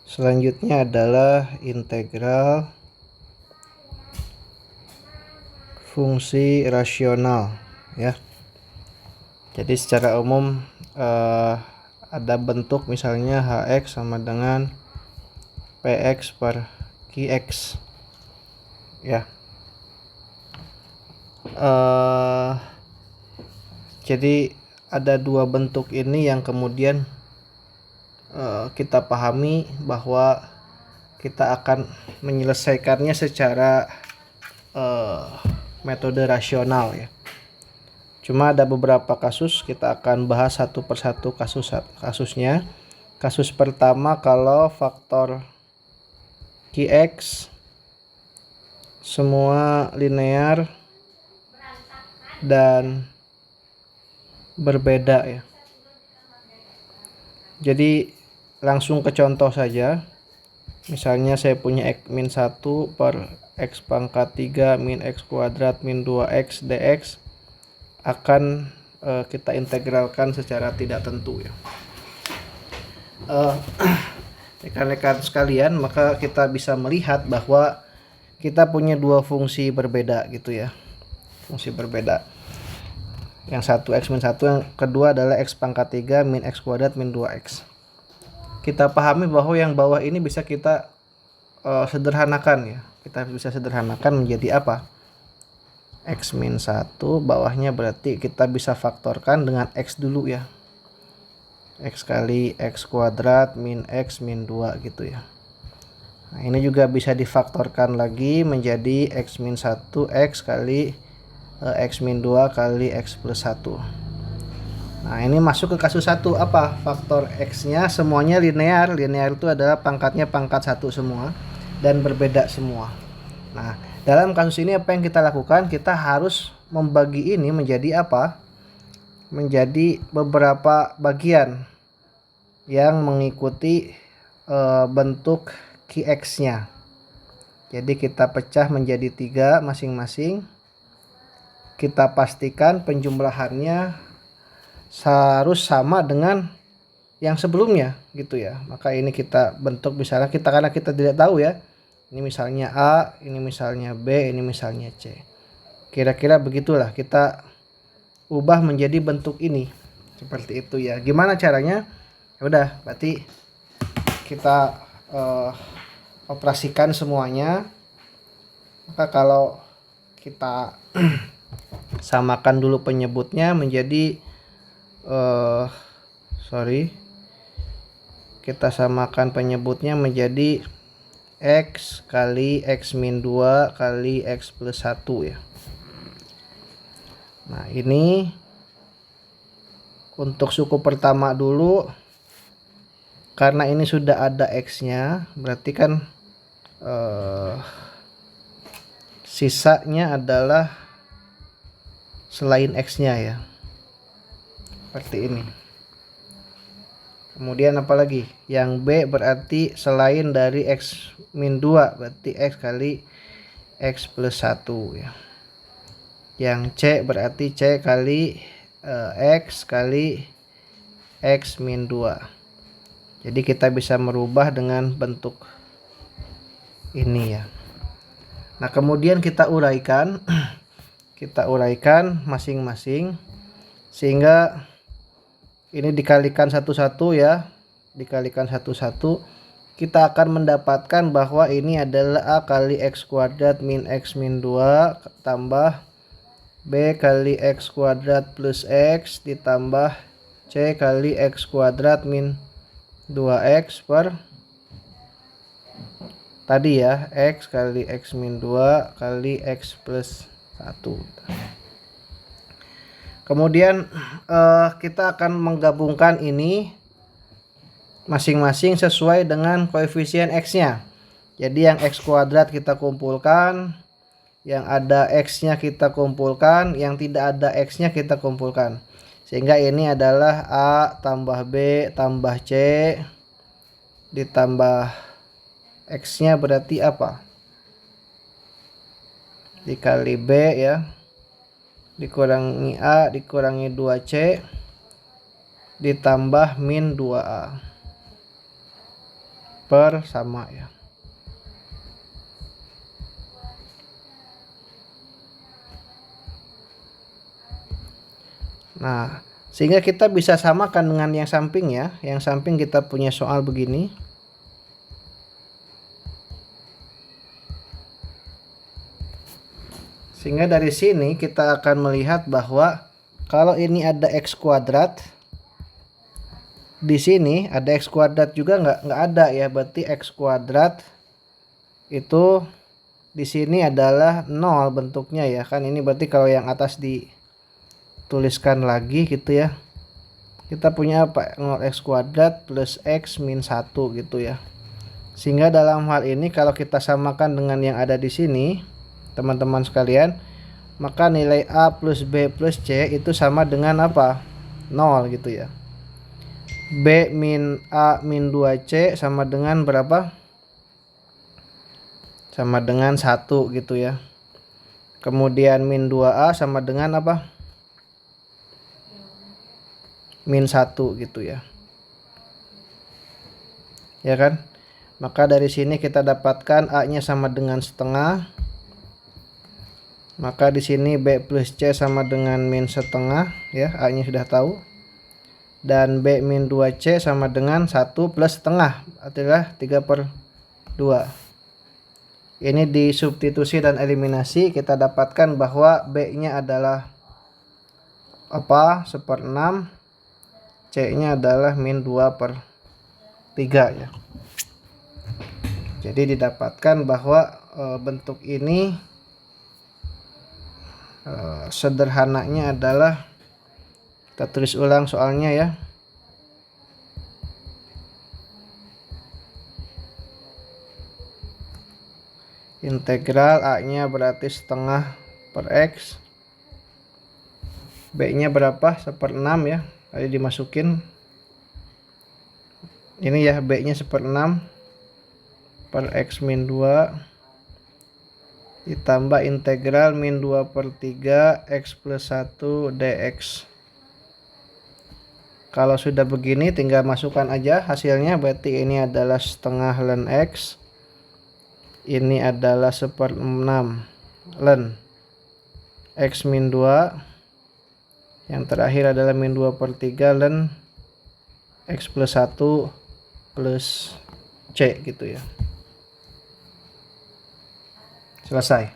Selanjutnya adalah integral fungsi rasional ya. Jadi secara umum ada bentuk misalnya hx sama dengan px per qx ya. Jadi ada dua bentuk ini yang kemudian kita pahami bahwa kita akan menyelesaikannya secara metode rasional ya. Cuma ada beberapa kasus, kita akan bahas satu persatu kasusnya. Kasus pertama, kalau faktor qx semua linear dan berbeda ya. Jadi langsung ke contoh saja. Misalnya saya punya x min 1 per x pangkat 3 min x kuadrat min 2x dx akan kita integralkan secara tidak tentu ya. Rekan-rekan sekalian, maka kita bisa melihat bahwa kita punya dua fungsi berbeda gitu ya. Fungsi berbeda. Yang satu x min 1, yang kedua adalah x pangkat 3 min x kuadrat min 2x. Kita pahami bahwa yang bawah ini bisa kita sederhanakan ya. Kita bisa sederhanakan menjadi apa? X min 1 bawahnya berarti kita bisa faktorkan dengan x dulu ya. X kali x kuadrat min x min 2 gitu ya. Nah, ini juga bisa difaktorkan lagi menjadi x min 1 x kali x min 2 kali x plus 1. Nah, ini masuk ke kasus 1. Apa? Faktor x-nya semuanya linear. Linear itu adalah pangkatnya pangkat 1 semua dan berbeda semua. Nah, dalam kasus ini apa yang kita lakukan? Kita harus membagi ini menjadi apa? Menjadi beberapa bagian yang mengikuti bentuk qx-nya. Jadi kita pecah menjadi 3 masing-masing. Kita pastikan penjumlahannya harus sama dengan yang sebelumnya gitu ya. Maka ini kita bentuk misalnya karena kita tidak tahu ya. Ini misalnya A, ini misalnya B, ini misalnya C. Kira-kira begitulah kita ubah menjadi bentuk ini. Seperti itu ya. Gimana caranya? Ya udah, berarti kita operasikan semuanya. Maka kalau kita samakan dulu penyebutnya menjadi kita samakan penyebutnya menjadi x kali x min 2 kali x plus 1 ya. Nah, ini untuk suku pertama dulu. Karena ini sudah ada x-nya, berarti kan sisanya adalah selain x-nya ya. Seperti ini. Kemudian apa lagi? Yang B berarti selain dari x min 2, berarti x kali x plus 1 ya. Yang C berarti C kali x kali x min 2. Jadi kita bisa merubah dengan bentuk ini ya. Nah, kemudian kita uraikan masing-masing sehingga ini dikalikan satu-satu ya. Dikalikan satu-satu, kita akan mendapatkan bahwa ini adalah A kali x kuadrat min x min 2 tambah B kali x kuadrat plus x ditambah C kali x kuadrat min 2x per tadi ya, x kali x min 2 kali x plus 1. Kemudian kita akan menggabungkan ini masing-masing sesuai dengan koefisien x-nya. Jadi yang x kuadrat kita kumpulkan, yang ada x-nya kita kumpulkan, yang tidak ada x-nya kita kumpulkan. Sehingga ini adalah A tambah B tambah C ditambah x-nya berarti apa? Dikali B ya. Dikurangi A dikurangi 2C ditambah min 2A. per sama ya. Nah, sehingga kita bisa samakan dengan yang samping ya. Yang samping kita punya soal begini. Sehingga dari sini kita akan melihat bahwa kalau ini ada x kuadrat, di sini ada x kuadrat juga nggak ada ya. Berarti x kuadrat itu di sini adalah 0 bentuknya ya. Kan ini berarti kalau yang atas dituliskan lagi gitu ya. Kita punya apa? 0x kuadrat plus x min 1 gitu ya. Sehingga dalam hal ini kalau kita samakan dengan yang ada di sini, teman-teman sekalian, maka nilai A plus B plus C itu sama dengan apa? 0 gitu ya. B min A min 2C sama dengan berapa? Sama dengan 1 gitu ya. Kemudian min 2A sama dengan apa? Min 1 gitu ya. Ya kan? Maka dari sini kita dapatkan A-nya sama dengan setengah. Maka di sini B plus C sama dengan min setengah ya, A-nya sudah tahu. Dan B min 2C sama dengan 1 plus setengah, adalah 3/2. Ini disubstitusi dan eliminasi, kita dapatkan bahwa B-nya adalah apa? 1/6. C-nya adalah min 2/3 ya. Jadi didapatkan bahwa bentuk ini sederhananya adalah, kita tulis ulang soalnya ya. Integral A-nya berarti setengah per X. B-nya berapa? 1/6 ya. Tadi dimasukin. Ini ya, B-nya 1/6 per X min 2. Ditambah integral min 2/3 X plus 1 dx. Kalau sudah begini tinggal masukkan aja hasilnya. Berarti ini adalah setengah ln X. Ini adalah 1/6 ln X min 2. Yang terakhir adalah min 2/3 ln X plus 1 plus C gitu ya. Selesai.